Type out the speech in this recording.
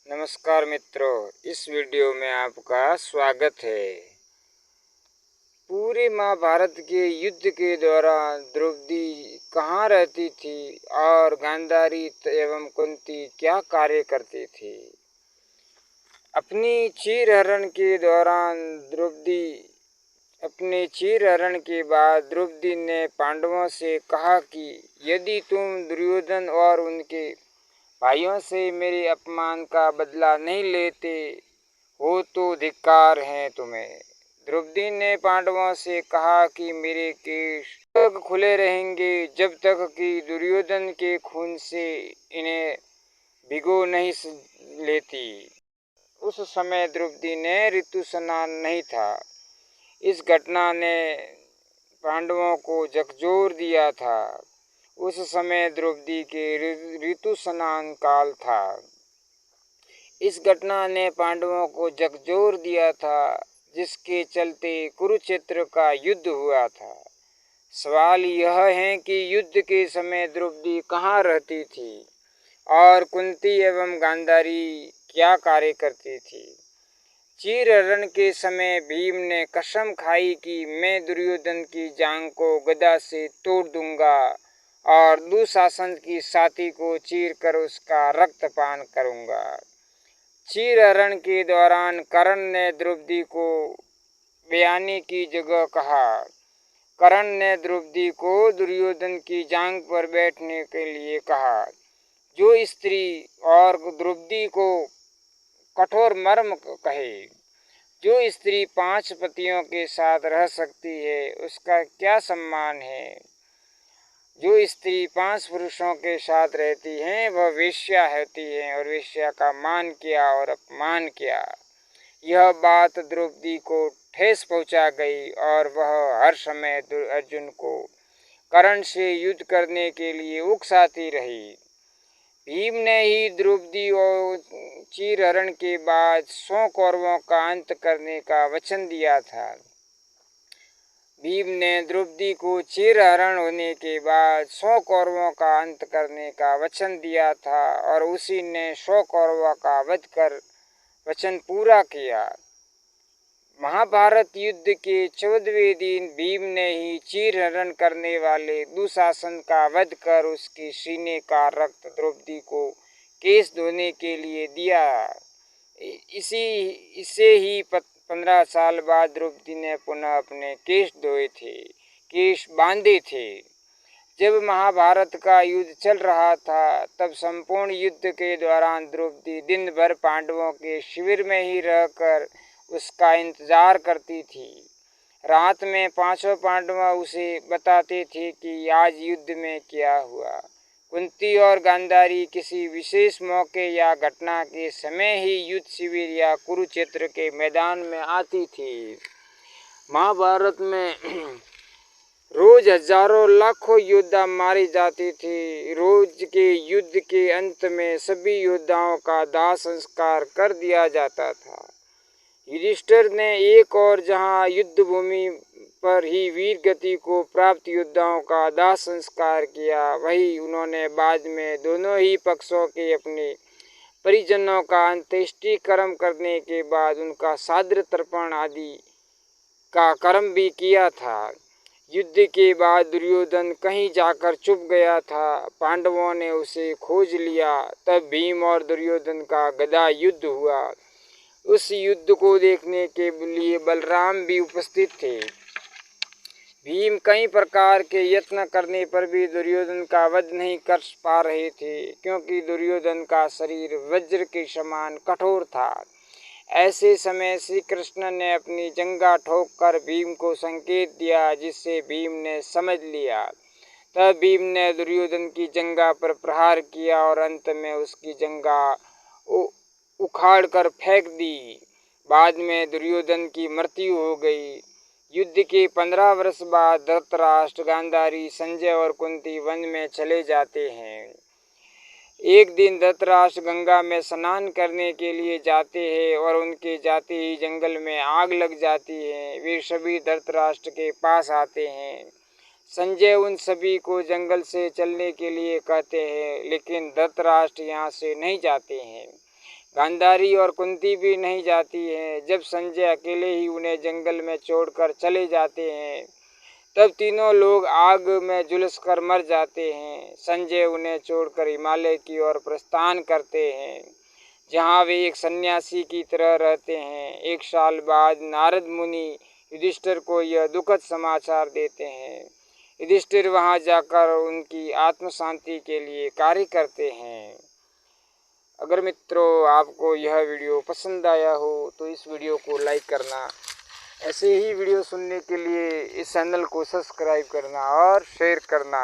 नमस्कार मित्रों, इस वीडियो में आपका स्वागत है। पूरे महाभारत के युद्ध के दौरान द्रौपदी कहाँ रहती थी और गांधारी एवं कुंती क्या कार्य करती थी। अपनी चीरहरण के दौरान अपने चीरहरण के बाद द्रौपदी ने पांडवों से कहा कि यदि तुम दुर्योधन और उनके भाइयों से मेरे अपमान का बदला नहीं लेते हो तो धिक्कार है तुम्हें। द्रौपदी ने पांडवों से कहा कि मेरे केश तक खुले रहेंगे जब तक कि दुर्योधन के खून से इन्हें भिगो नहीं लेती। उस समय द्रौपदी ने ऋतु स्नान नहीं था। इस घटना ने पांडवों को झकझोर दिया था। उस समय द्रौपदी के ऋतु स्नान काल था। इस घटना ने पांडवों को झकझोर दिया था, जिसके चलते कुरुक्षेत्र का युद्ध हुआ था। सवाल यह है कि युद्ध के समय द्रौपदी कहाँ रहती थी और कुंती एवं गांधारी क्या कार्य करती थी। चीरहरण के समय भीम ने कसम खाई कि मैं दुर्योधन की जांघ को गदा से तोड़ दूंगा और दुशासन की छाती को चीरकर उसका रक्तपान करूंगा। चीरहरण के दौरान कर्ण ने द्रौपदी को बयानी की जगह कहा। कर्ण ने द्रौपदी को दुर्योधन की जांघ पर बैठने के लिए कहा। जो स्त्री और द्रौपदी को कठोर मर्म कहे। जो स्त्री 5 पतियों के साथ रह सकती है उसका क्या सम्मान है। जो स्त्री 5 पुरुषों के साथ रहती है वह वेश्या होती है और वेश्या का मान क्या और अपमान क्या। यह बात द्रौपदी को ठेस पहुंचा गई और वह हर समय अर्जुन को कर्ण से युद्ध करने के लिए उकसाती रही। भीम ने ही द्रौपदी और चीरहरण के बाद 100 कौरवों का अंत करने का वचन दिया था। भीम ने द्रौपदी को चीरहरण होने के बाद 100 कौरवों का अंत करने का वचन दिया था और उसी ने 100 कौरवों का वध कर वचन पूरा किया। महाभारत युद्ध के 14वें दिन भीम ने ही चीरहरण करने वाले दुशासन का वध कर उसके सीने का रक्त द्रौपदी को केश धोने के लिए दिया। इससे ही 15 साल बाद द्रौपदी ने पुनः अपने केश धोए थे, केश बांधे थे। जब महाभारत का युद्ध चल रहा था तब संपूर्ण युद्ध के दौरान द्रौपदी दिन भर पांडवों के शिविर में ही रहकर उसका इंतजार करती थी। रात में 5 पांडव उसे बताते थे कि आज युद्ध में क्या हुआ। कुंती और गांधारी किसी विशेष मौके या घटना के समय ही युद्ध शिविर या कुरुक्षेत्र के मैदान में आती थी। महाभारत में रोज हजारों लाखों योद्धा मारे जाते थे। रोज के युद्ध के अंत में सभी योद्धाओं का दाह संस्कार कर दिया जाता था। युधिष्ठिर ने एक और जहां युद्ध भूमि पर ही वीर गति को प्राप्त योद्धाओं का दाह संस्कार किया, वही उन्होंने बाद में दोनों ही पक्षों के अपने परिजनों का अंत्येष्टि कर्म करने के बाद उनका साद्र तर्पण आदि का कर्म भी किया था। युद्ध के बाद दुर्योधन कहीं जाकर छुप गया था। पांडवों ने उसे खोज लिया। तब भीम और दुर्योधन का गदा युद्ध हुआ। उस युद्ध को देखने के लिए बलराम भी उपस्थित थे। भीम कई प्रकार के यत्न करने पर भी दुर्योधन का वध नहीं कर पा रहे थे, क्योंकि दुर्योधन का शरीर वज्र के समान कठोर था। ऐसे समय श्री कृष्ण ने अपनी जंघा ठोक कर भीम को संकेत दिया, जिससे भीम ने समझ लिया। तब भीम ने दुर्योधन की जंघा पर प्रहार किया और अंत में उसकी जंघा उखाड़ कर फेंक दी। बाद में दुर्योधन की मृत्यु हो गई। युद्ध के 15 वर्ष बाद धृतराष्ट्र, गांधारी, संजय और कुंती वन में चले जाते हैं। एक दिन धृतराष्ट्र गंगा में स्नान करने के लिए जाते हैं और उनके जाते ही जंगल में आग लग जाती है। वे सभी धृतराष्ट्र के पास आते हैं। संजय उन सभी को जंगल से चलने के लिए कहते हैं, लेकिन धृतराष्ट्र यहाँ से नहीं जाते हैं। गांधारी और कुंती भी नहीं जाती हैं। जब संजय अकेले ही उन्हें जंगल में छोड़कर चले जाते हैं तब तीनों लोग आग में झुलस कर मर जाते हैं। संजय उन्हें छोड़कर हिमालय की ओर प्रस्थान करते हैं जहाँ वे एक सन्यासी की तरह रहते हैं। 1 साल बाद नारद मुनि युधिष्ठिर को यह दुखद समाचार देते हैं। युधिष्ठिर वहाँ जाकर उनकी आत्म शांति के लिए कार्य करते हैं। अगर मित्रों आपको यह वीडियो पसंद आया हो तो इस वीडियो को लाइक करना, ऐसे ही वीडियो सुनने के लिए इस चैनल को सब्सक्राइब करना और शेयर करना।